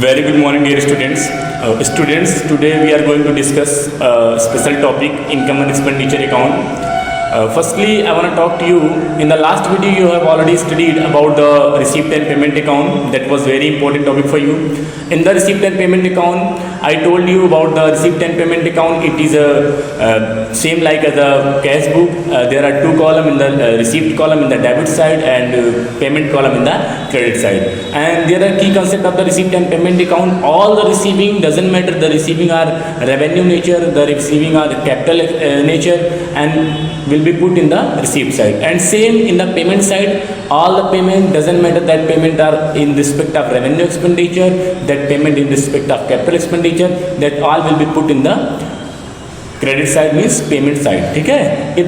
Very good morning, dear students. Today we are going to discuss a special topic, income and expenditure account. Firstly, I want to talk to you. In the last video, you have already studied about the receipt and payment account. That was very important topic for you. In the receipt and payment account, I told you about the receipt and payment account. It is a same like as a cash book. There are two columns in the receipt column in the debit side and payment column in the credit side. And there are key concept of the receipt and payment account. All the receiving doesn't matter. The receiving are revenue nature. The receiving are capital nature and will be put in the receipt side. And same in the payment side. All the payment doesn't matter that payment are in respect of revenue expenditure, that payment in respect of capital expenditure, that all will be put in the credit side means payment side. ठीक है.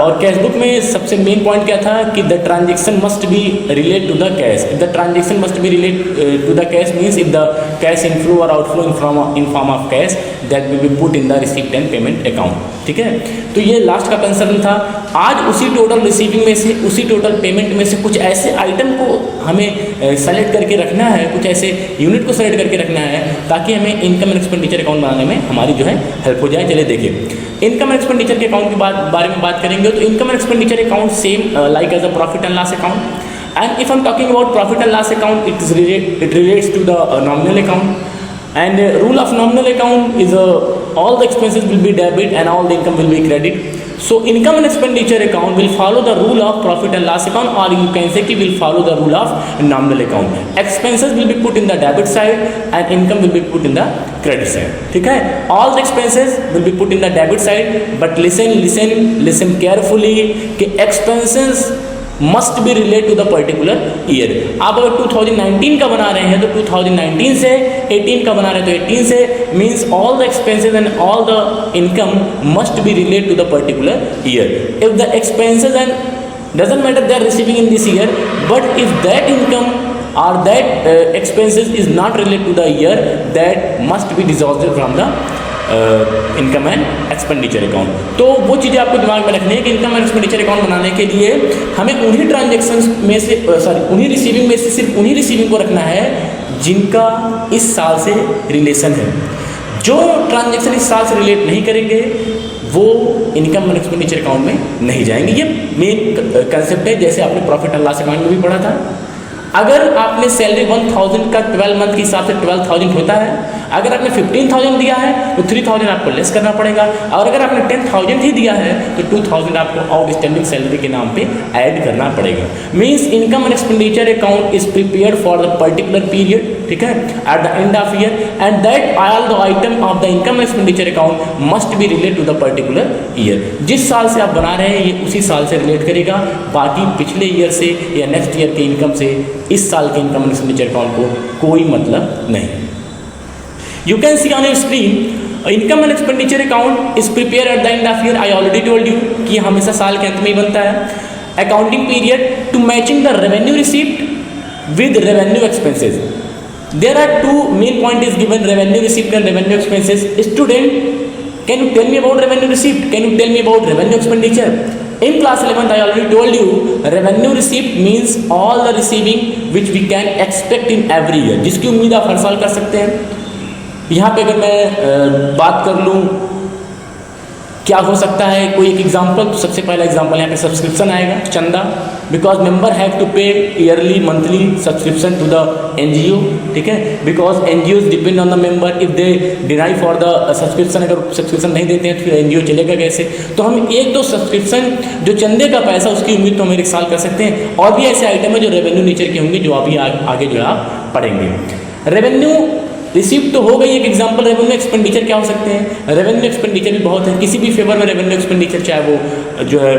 और cash book में सबसे main point क्या था कि the transaction must be relate to the cash. If the transaction must be relate to the cash means if the cash inflow और outflow in form of cash that will be put in the receipt and payment account. ठीक है. तो ये last का concern था. आज उसी total receiving में से, उसी टोटल पेमेंट में से कुछ ऐसे आइटम को हमें सेलेक्ट करके रखना है, कुछ ऐसे यूनिट को सेलेक्ट करके रखना है ताकि हमें इनकम एंड एक्सपेंडिचर अकाउंट बनाने में हमारी जो है हेल्प हो जाए. चलिए देखिए, इनकम एंड एक्सपेंडिचर के अकाउंट के बारे में बात करेंगे. तो income and expenditure account same like as a profit and loss account. And if I am talking about profit and loss account, it relates to the nominal account. And rule of nominal account is all the expenses will be debit and all the income will be credit. So income and expenditure account will follow the rule of profit and loss account, or you can say कि will follow the rule of nominal account. Expenses will be put in the debit side and income will be put in the credit side. ठीक है. All the expenses will be put in the debit side, but listen carefully कि expenses must be relate to the particular year. आप अगर 2019 का बना रहे हैं तो 2019 से, 18 का बना रहे हैं तो 18 से, means all the expenses and all the income must be relate to the particular year. If the expenses and doesn't matter they are receiving in this year, but if that income or that expenses is not related to the year, that must be dissolved from the income and expenditure account. तो वो चीज़ें आपको दिमाग में रखनी है कि income and expenditure account बनाने के लिए हमें उन्हीं ट्रांजेक्शन में से उन्हीं रिसीविंग में से सिर्फ उन्हीं रिसीविंग को रखना है जिनका इस साल से रिलेशन है. जो ट्रांजेक्शन इस साल से रिलेट नहीं करेंगे वो इनकम एंड एक्सपेंडिचर अकाउंट में नहीं जाएंगे. ये मेन कंसेप्ट है. जैसे आपने प्रॉफिट एंड लॉस अकाउंट में भी पढ़ा था. अगर आपने सैलरी 1000 का 12 मंथ के हिसाब से 12,000 होता है. अगर आपने 15,000 दिया है तो 3,000 आपको लेस करना पड़ेगा. और अगर आपने 10,000 ही दिया है तो 2,000 आपको आउटस्टैंडिंग सैलरी के नाम पे ऐड करना पड़ेगा. Means income and expenditure account is prepared for the particular period. ठीक है. At the end of year, and that all the item of the income and expenditure account must be relate to the particular year. जिस साल से आप बना रहे हैं ये उसी साल से रिलेट करेगा. बाकी पिछले ईयर से या नेक्स्ट ईयर के इनकम से इस साल के इनकम एंड एक्सपेंडिचर अकाउंट को कोई मतलब नहीं. You can see on your screen, income and expenditure account is prepared at the end of year. I already told you कि हमेशा साल के अंत में ही बनता है. Accounting period to matching the revenue receipt with revenue expenses. There are two main point is given: revenue receipt and revenue expenses. Student, can you tell me about revenue receipt? Can you tell me about revenue expenditure? In class 11th, I already told you revenue receipt means all the receiving which we can expect in every year. जिसकी उम्मीद आप हर साल कर सकते हैं. यहाँ पे अगर मैं बात कर लूँ क्या हो सकता है, कोई एक एग्जांपल, तो सबसे पहला एग्जांपल यहाँ पे सब्सक्रिप्शन आएगा, चंदा. Because member have to pay yearly monthly subscription to the NGO. ठीक है. Because NGOs depend on the member. If they deny for the subscription, अगर सब्सक्रिप्शन नहीं देते हैं तो फिर एनजीओ चलेगा कैसे. तो हम एक दो सब्सक्रिप्शन जो चंदे का पैसा उसकी उम्मीद तो हम एक साल कर सकते हैं. और भी ऐसे आइटम है जो रेवेन्यू नेचर के होंगे जो अभी आगे जो है आप पढ़ेंगे. रेवेन्यू रिसीप्ट तो हो गई एक एग्जांपल. रेवेन्यू एक्सपेंडिचर क्या हो सकते हैं? रेवेन्यू एक्सपेंडिचर भी बहुत है. किसी भी फेवर में रेवेन्यू एक्सपेंडिचर, चाहे वो जो है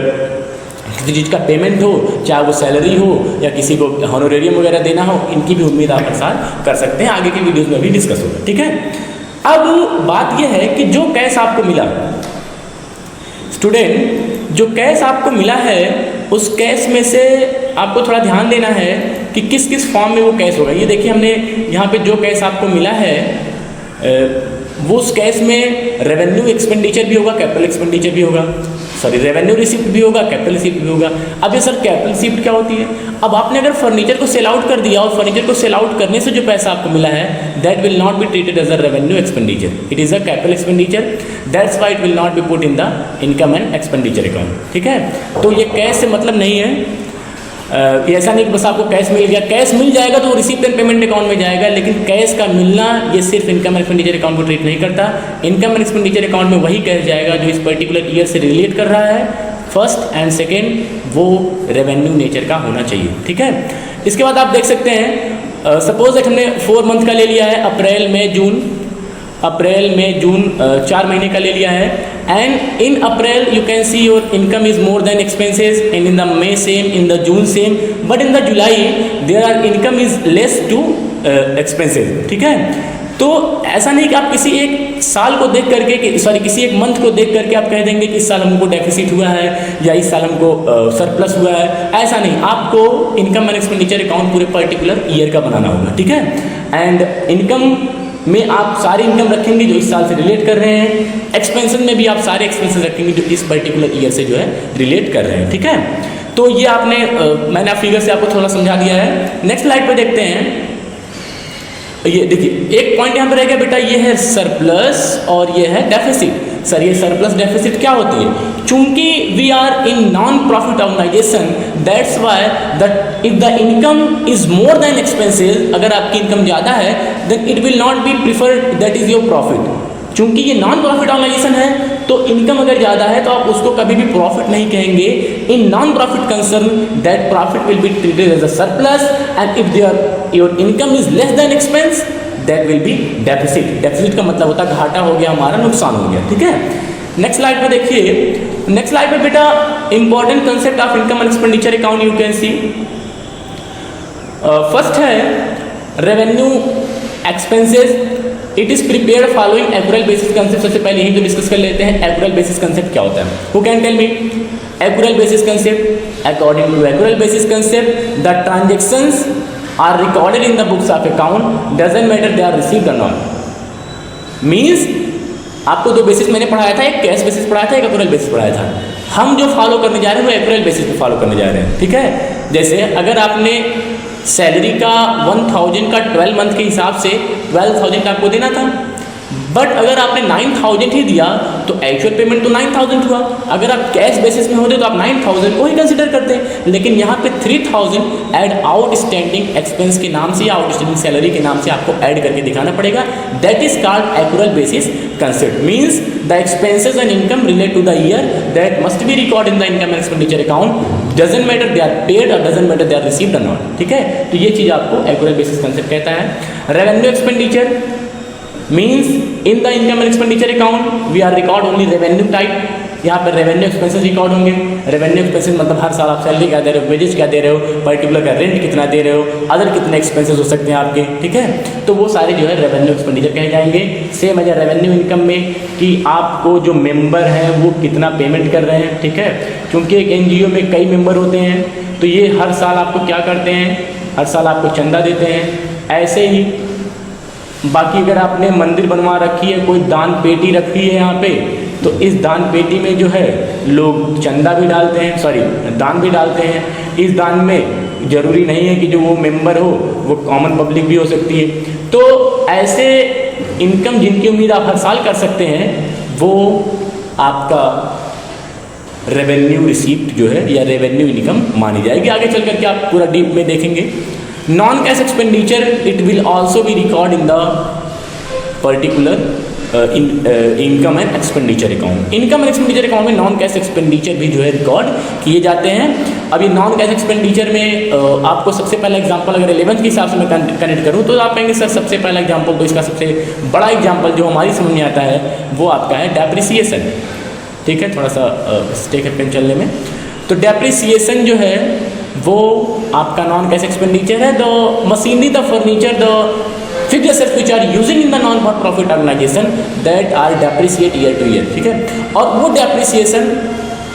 किसी चीज़ का पेमेंट हो, चाहे वो सैलरी हो या किसी को हॉनोरेरियम वगैरह देना हो, इनकी भी उम्मीद आप हर साल कर सकते हैं. आगे की वीडियोज़ में भी डिस्कस होगा. ठीक है. अब बात यह है कि जो कैश आपको मिला, स्टूडेंट, जो कैश आपको मिला है उस कैश में से आपको थोड़ा ध्यान देना है कि किस किस फॉर्म में वो कैश होगा. ये देखिए, हमने यहाँ पे जो कैश आपको मिला है वो उस कैश में रेवेन्यू एक्सपेंडिचर भी होगा, कैपिटल एक्सपेंडिचर भी होगा. सॉरी रेवेन्यू रिसिप्ट भी होगा, कैपिटल रिसिप्ट भी होगा। अब ये सर कैपिटल रिसिप्ट क्या होती है? अब आपने अगर फर्नीचर को सेल आउट कर दिया और फर्नीचर को सेल आउट करने से जो पैसा आपको मिला है that will not be treated as a revenue expenditure, it is a capital expenditure, that's why it will not be put in the income and expenditure account. ठीक है, तो ये कैश से मतलब नहीं है। ऐसा नहीं कि बस आपको कैश मिल गया, कैश मिल जाएगा तो रिसीप्ट एंड पेमेंट अकाउंट में जाएगा, लेकिन कैश का मिलना ये सिर्फ इनकम एंड एक्सपेंडिचर अकाउंट को ट्रीट नहीं करता। इनकम एंड एक्सपेंडिचर अकाउंट में वही कैश जाएगा जो इस पर्टिकुलर ईयर से रिलेट कर रहा है, फर्स्ट एंड सेकेंड वो रेवेन्यू नेचर का होना चाहिए। ठीक है, इसके बाद आप देख सकते हैं सपोज दैट हमने 4 मंथ का ले लिया है, अप्रैल मई जून 4 महीने का ले लिया है, and in April you can see your income is more than expenses, and in the May same, in the June same, but in the July there are income is less to expenses. ठीक है, तो ऐसा नहीं कि आप किसी एक साल को देख करके सॉरी किसी एक मंथ को देख करके आप कह देंगे कि इस साल हमको डेफिसिट हुआ है या इस साल हमको सरप्लस हुआ है, ऐसा नहीं। आपको इनकम एंड एक्सपेंडिचर अकाउंट पूरे पर्टिकुलर ईयर का बनाना होगा। ठीक है, एंड इनकम में आप सारे इनकम रखेंगे जो इस साल से रिलेट कर रहे हैं, एक्सपेंशन में भी आप सारे एक्सपेंसेस रखेंगे जो इस पर्टिकुलर ईयर से जो है रिलेट कर रहे हैं। ठीक है, तो ये आपने मैंने आप फिगर से आपको थोड़ा समझा दिया है। नेक्स्ट स्लाइड पे देखते हैं, ये देखिए एक पॉइंट यहाँ पे रह गया बेटा, ये है सरप्लस और ये है डेफिसिट। सर ये सरप्लस डेफिसिट क्या होती है? चूंकि we are in non profit organisation that's why that if the income is more than expenses, अगर आपकी इनकम ज़्यादा है then it will not be preferred that is your profit. चूंकि ये नॉन प्रॉफिट ऑर्गेनाइजेशन है तो इनकम अगर ज़्यादा है तो आप उसको कभी भी प्रॉफिट नहीं कहेंगे। In non profit concern that profit will be treated as a surplus, and if your income is less than expense that will be deficit. Deficit का मतलब होता है घाटा हो गया, हमारा नुकसान हो गया। ठीक है, नेक्स्ट स्लाइड पे देखिए, नेक्स्ट स्लाइड पे बेटा important concept of income and expenditure account you can see. First है revenue expenses, it is prepared following accrual basis concept. सबसे पहले यही तो डिस्कस कर लेते हैं एक्यूरेल बेसिस कंसेप्ट क्या होता है। Who can tell me accrual basis concept? According to accrual basis concept the transactions are recorded in the books of account doesn't matter they are received और नॉट। मीन्स आपको दो basis मैंने पढ़ाया था, एक कैश बेसिस पढ़ाया था, एक एक्यूरेल बेसिस पढ़ाया था। हम जो फॉलो करने जा रहे हैं वो एक्यूरेल बेसिस पे फॉलो करने जा रहे हैं। ठीक है, जैसे अगर आपने सैलरी का 1000 का 12 मंथ के हिसाब से 12,000 का आपको देना था, बट अगर आपने 9,000 ही दिया तो एक्चुअल पेमेंट तो 9,000 हुआ। अगर आप कैश बेसिस में होते तो आप 9,000 को ही कंसिडर करते, लेकिन यहाँ पे 3,000 ऐड आउटस्टैंडिंग एक्सपेंस के नाम से या आउटस्टैंडिंग सैलरी के नाम से आपको ऐड करके दिखाना पड़ेगा। That is called accrual basis concept. Means the expenses and income relate to the year that must be record in the income and expenditure account, doesn't matter they are paid और doesn't matter they are received और not. ठीक है, तो ये चीज़ आपको एक्यूरेल basis concept कहता है। Revenue expenditure means in the income and expenditure account we are record only revenue type. यहाँ पर रेवेन्यू एक्सपेंसेस रिकॉर्ड होंगे। रेवेन्यू एक्सपेंसेस मतलब हर साल आप सैलरी क्या दे रहे हो, वेजेस क्या दे रहे हो, पर्टिकुलर का रेंट कितना दे रहे हो, अदर कितने एक्सपेंसेस हो सकते हैं आपके। ठीक है, तो वो सारे जो है रेवेन्यू एक्सपेंडिचर कहे जाएंगे। सेम एज रेवेन्यू इनकम में कि आपको जो मेंबर हैं वो कितना पेमेंट कर रहे हैं। ठीक है, क्योंकि एक एनजीओ में कई मेंबर होते हैं तो ये हर साल आपको क्या करते हैं, हर साल आपको चंदा देते हैं। ऐसे ही बाकी अगर आपने मंदिर बनवा रखी है, कोई दान पेटी रखी है यहाँ पे, तो इस दान पेटी में जो है लोग चंदा भी डालते हैं, सॉरी दान भी डालते हैं। इस दान में ज़रूरी नहीं है कि जो वो मेंबर हो वो कॉमन पब्लिक भी हो सकती है। तो ऐसे इनकम जिनकी उम्मीद आप हर साल कर सकते हैं वो आपका रेवेन्यू रिसीप्ट जो है या रेवेन्यू इनकम मानी जाएगी। आगे चल करके आप पूरा डीप में देखेंगे। Non cash expenditure it will also be record in the particular income and expenditure account. Income and expenditure account में नॉन कैश एक्सपेंडिचर भी जो है रिकॉर्ड किए जाते हैं। अब ये नॉन कैश एक्सपेंडिचर में आपको सबसे पहला एग्जांपल अगर 11th के हिसाब से मैं कनेक्ट करूँ तो आप कहेंगे सर सबसे पहला एग्जांपल, तो इसका सबसे बड़ा एग्जांपल जो हमारी समझ में आता है वो आपका है डेप्रिसिएशन। ठीक है, थोड़ा सा स्टेक है पेन चलने में। तो डेप्रिसिएशन जो है वो आपका नॉन कैश एक्सपेंडिचर है। The machinery, the furniture, the fixed assets which are using in the non for profit organisation that are depreciate year to year. ठीक है, और वो डेप्रिसिएशन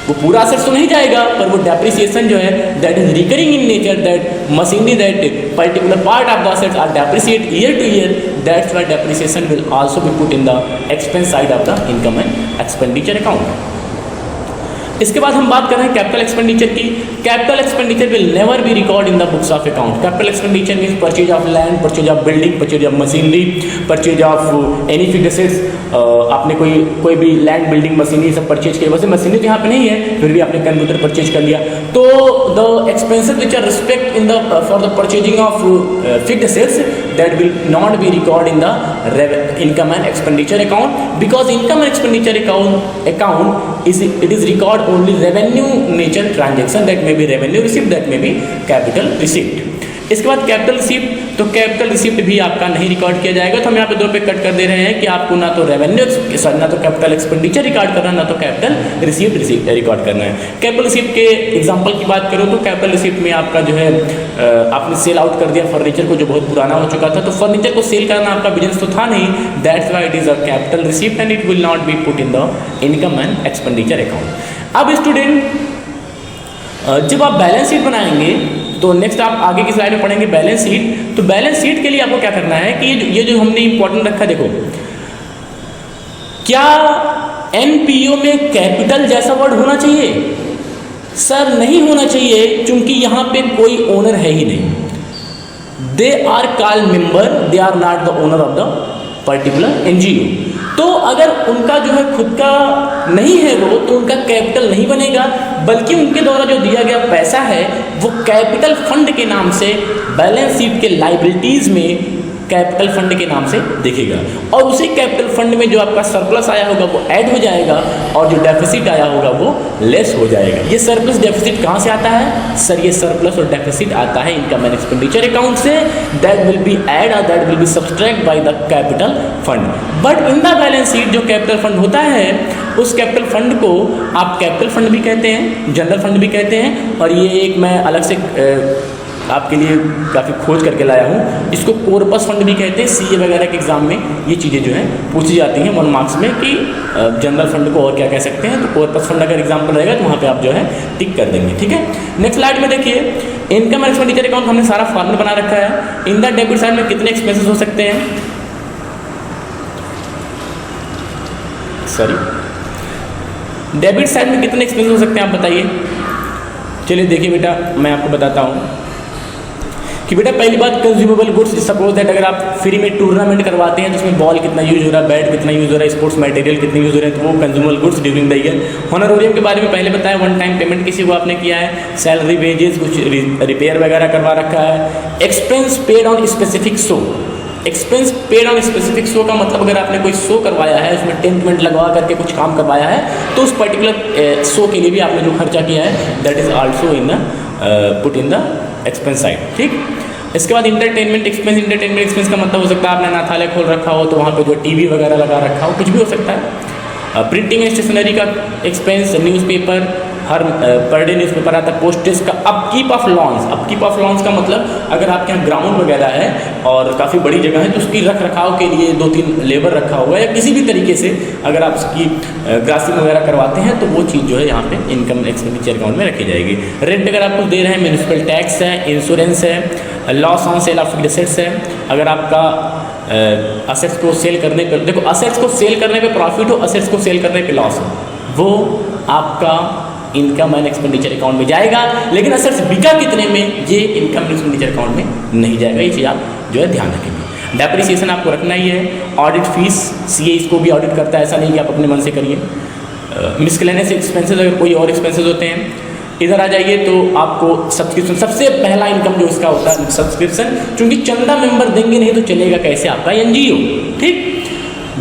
वो पूरा असेट्स तो नहीं जाएगा, पर वो डेप्रिसिएशन जो है that is recurring in nature, that machinery that particular part of the assets are depreciate year to year, that's why depreciation will also be put in the expense side of the income and expenditure account. इसके बाद हम बात कर रहे हैं capital expenditure की। Capital expenditure will never be record in the books of account. Capital expenditure means purchase of land, purchase of building, purchase of machinery, purchase of any fixed assets. आपने कोई भी लैंड, बिल्डिंग, मशीनरी सब purchase किया, वैसे machinery तो यहाँ पे नहीं है, फिर भी आपने कंप्यूटर परचेज कर लिया, तो the expenses which are respect in the for the purchasing of fixed assets that will not be recorded in the income and expenditure account, because income and expenditure account is record only revenue nature transaction, that may be revenue receipt, that may be capital receipt. इसके बाद capital receipt, तो capital receipt भी आपका नहीं record किया जाएगा, तो हम यहाँ पे 2 पे कट कर दे रहे हैं कि आपको ना तो रेवेन्यू ना तो कैपिटल एक्सपेंडिचर रिकॉर्ड करना है, ना तो कैपिटल रिसीप्ट रिकॉर्ड करना है। कैपिटल रिसीप्ट के एग्जांपल की बात करो तो कैपिटल रिसीप्ट में आपका जो है आपने सेल आउट कर दिया फर्नीचर को जो बहुत पुराना हो चुका था, तो फर्नीचर को सेल करना आपका बिजनेस तो था नहीं, that's why it is a capital receipt and it will not be put in the income and expenditure account. अब स्टूडेंट जब आप बैलेंस शीट बनाएंगे तो नेक्स्ट आप आगे की स्लाइड में पढ़ेंगे बैलेंस शीट। तो बैलेंस शीट के लिए आपको क्या करना है कि ये जो हमने इंपॉर्टेंट रखा, देखो क्या एनपीओ में कैपिटल जैसा वर्ड होना चाहिए? सर नहीं होना चाहिए, क्योंकि यहाँ पे कोई ओनर है ही नहीं। They are called member, they are not the owner of the particular NGO. तो अगर उनका जो है खुद का नहीं है वो, तो उनका कैपिटल नहीं बनेगा, बल्कि उनके द्वारा जो दिया गया पैसा है वो कैपिटल फंड के नाम से बैलेंस शीट के लाइबिलिटीज में कैपिटल फंड के नाम से दिखेगा, और उसी कैपिटल फंड में जो आपका सरप्लस आया होगा वो ऐड हो जाएगा, और जो डेफिसिट आया होगा वो लेस हो जाएगा। ये सरप्लस डेफिसिट कहाँ से आता है? सर ये सरप्लस और डेफिसिट आता है इनकम एंड एक्सपेंडिचर अकाउंट से, दैट विल बी ऐड और that will B subtract by the capital fund. But in the balance sheet जो कैपिटल फंड होता है, उस कैपिटल फंड को आप कैपिटल फंड भी कहते हैं, जनरल फंड भी कहते हैं, और ये एक मैं अलग से आपके लिए काफ़ी खोज करके लाया हूँ, इसको कॉर्पस फंड भी कहते हैं। सीए वगैरह के एग्जाम में ये चीज़ें जो हैं पूछी जाती हैं 1 मार्क्स में कि जनरल फंड को और क्या कह सकते हैं, तो कॉर्पस फंड अगर एग्जाम्पल रहेगा तो वहाँ पे आप जो है टिक कर देंगे, ठीक है। नेक्स्ट स्लाइड में देखिए, इनकम एंड एक्सपेंडिचर अकाउंट हमने सारा फॉर्मूला बना रखा है। इन द डेबिट साइड में कितने एक्सपेंसेस हो सकते हैं? सॉरी, डेबिट साइड में कितने एक्सपेंसेस हो सकते हैं आप बताइए। चलिए देखिए बेटा, मैं आपको बताता हूँ कि बेटा पहली बात कंज्यूमेबल गुड्स। सपोज दैट अगर आप फ्री में टूर्नामेंट करवाते हैं तो उसमें बॉल कितना यूज हो रहा है, बैट कितना यूज हो रहा है, स्पोर्ट्स मटेरियल कितने यूज हो रहे हैं, तो वो consumable goods during the year. Honorarium के बारे में पहले बताया, 1 टाइम पेमेंट किसी को आपने किया है, सैलरी, वेजेस, कुछ रिपेयर वगैरह करवा रखा है। Expense paid on specific show. Expense paid on specific show का मतलब अगर आपने कोई शो करवाया है, उसमें टेंट वेंट लगवा करके कुछ काम करवाया है, तो उस पर्टिकुलर शो के लिए भी आपने जो खर्चा किया है that is also in the put in the expense side, ठीक। इसके बाद इंटरटेनमेंट एक्सपेंस। इंटरटेनमेंट एक्सपेंस का मतलब हो सकता है आपने अनाथालय खोल रखा हो तो वहाँ पे जो टीवी वगैरह लगा रखा हो, कुछ भी हो सकता है। प्रिंटिंग एंड स्टेशनरी का एक्सपेंस, न्यूज़पेपर, हर पर डे न्यूज़पेपर आता है। पोस्टेज का, upkeep of lawns. Upkeep of lawns का मतलब अगर आपके यहाँ ग्राउंड वगैरह है और काफ़ी बड़ी जगह है तो उसकी रख रखाव के लिए 2-3 लेबर रखा हुआ है, या किसी भी तरीके से अगर आप उसकी ग्रासिंग वगैरह करवाते हैं तो वो चीज़ जो है यहाँ पे इनकम एक्सपेंडिचर अकाउंट में रखी जाएगी। रेंट अगर आप कुछ दे रहे हैं, म्यूनिसिपल टैक्स है, इंश्योरेंस है, loss on sale of assets है। अगर आपका असेट्स को सेल करने पर, देखो असेट्स को सेल करने पे प्रॉफिट हो, असेट्स को सेल करने पे लॉस हो, वो आपका इनकम एंड एक्सपेंडिचर अकाउंट में जाएगा। लेकिन असेट्स बिका कितने में, ये इनकम एंड एक्सपेंडिचर अकाउंट में नहीं जाएगा। ये चीज़ आप जो है ध्यान रखेंगे। डेप्रिसिएशन आपको रखना ही है। ऑडिट फीस, सीए इसको भी ऑडिट करता है, ऐसा नहीं कि आप अपने मन से करिए। मिसलेनियस एक्सपेंसेस, अगर कोई और एक्सपेंसेस होते हैं। इधर आ जाइए तो आपको सब्सक्रिप्शन, सबसे पहला इनकम जो इसका होता है सब्सक्रिप्शन, क्योंकि चंदा मेंबर देंगे नहीं तो चलेगा कैसे आपका एनजीओ, ठीक।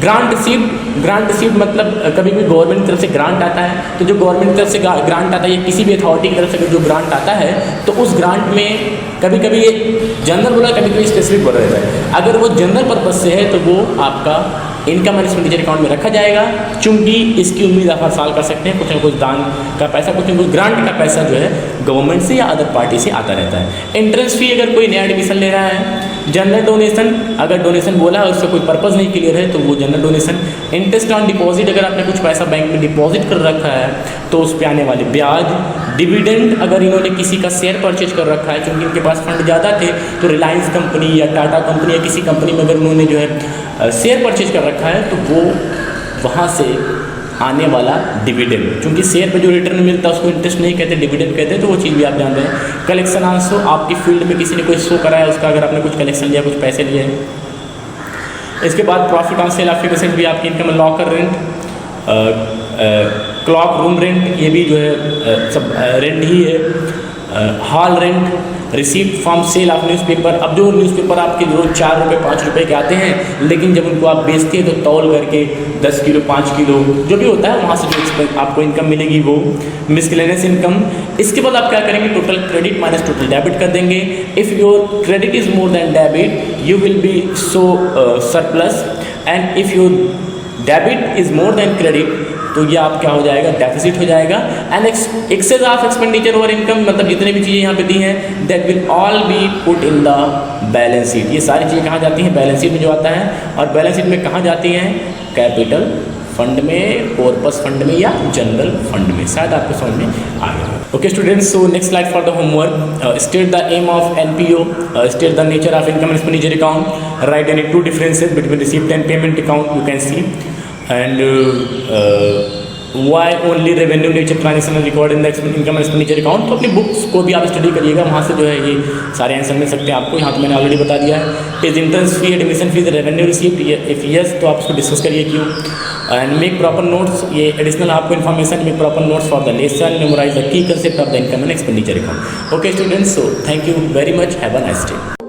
Grant receipt. ग्रांट रिसीप्ट मतलब कभी भी गवर्नमेंट की तरफ से ग्रांट आता है, तो जो गवर्नमेंट की तरफ से ग्रांट आता है या किसी भी अथॉरिटी की तरफ से जो ग्रांट आता है, तो उस ग्रांट में कभी कभी ये जनरल बोला, कभी कभी स्पेसिफिक बोला रहता है। अगर वो जनरल पर्पज से है तो वो आपका इनकम एंड एक्सपेंडिचर अकाउंट में रखा जाएगा, क्योंकि इसकी उम्मीद आप हर साल कर सकते हैं। कुछ ना कुछ दान का पैसा, कुछ ना कुछ ग्रांट का पैसा जो है गवर्नमेंट से या अदर पार्टी से आता रहता है। एंट्रेंस फी, अगर कोई नया एडमिशन ले रहा है। जनरल डोनेशन, अगर डोनेशन बोला है उसका कोई पर्पज़ नहीं क्लियर है तो वो general donation. Interest on deposit, अगर आपने कुछ पैसा बैंक में डिपॉजिट कर रखा है तो उस पर आने वाले ब्याज। डिविडेंड, अगर इन्होंने किसी का शेयर परचेज कर रखा है, क्योंकि इनके पास फंड ज़्यादा थे, तो रिलायंस कंपनी या टाटा कंपनी या किसी कंपनी में अगर उन्होंने जो है शेयर परचेज कर रखा है तो वो वहाँ से आने वाला डिविडेंड, क्योंकि शेयर पे जो रिटर्न मिलता है उसको इंटरेस्ट नहीं कहते, डिविडेंड कहते हैं, तो वो चीज़ भी आप जान रहे हैं। कलेक्शन आंसो, आपकी फील्ड में किसी ने कोई शो कराया उसका, अगर आपने कुछ कलेक्शन लिया, कुछ पैसे लिए। इसके बाद profit on sale of asset भी आपकी income, locker rent, cloak room rent, ये भी जो है सब रेंट ही है। Hall rent, receipt from sale of newspaper. अब जो न्यूज़पेपर आपके रोज 4 रुपये 5 रुपये के आते हैं, लेकिन जब उनको आप बेचते हैं तो तौल करके 10 किलो 5 किलो जो भी होता है वहाँ से जो आपको इनकम मिलेगी वो मिसलेनियस इनकम। इसके बाद आप क्या करेंगे, total credit minus total debit कर देंगे। If your credit is more than debit you will be so surplus, and if your debit is more than credit तो ये आप क्या हो जाएगा, डेफिसिट हो जाएगा। And excess of expenditure over income, मतलब जितने भी चीज़ें यहाँ पे दी हैं that will all be put in the balance sheet. ये सारी चीज़ें कहाँ जाती हैं, बैलेंस शीट में जो आता है। और बैलेंस शीट में कहाँ जाती हैं, कैपिटल फंड में, कॉर्पस फंड में या जनरल फंड में। शायद आपको समझ में आ गया। Okay students, so next slide for the homework. State the aim of NPO, state the nature of income and expenditure account, write any 2 differences between receipt and payment account you can see, and why only revenue nature transaction are recorded in the income and expenditure account। तो अपनी books को भी आप study करिएगा, वहाँ से जो है ये सारे आंसर मिल सकते हैं आपको। यहाँ तो मैंने ऑलरेडी बता दिया है। Is entrance fee, admission fees, revenue receipt, if yes तो आप उसको डिस्कस करिए क्यों। एंड मेक प्रॉपर नोट्स, ये एडिशनल आपको information, make proper notes for the lesson, memorise the key concept of the income and expenditure account. Okay students, so thank you very much, have a nice day.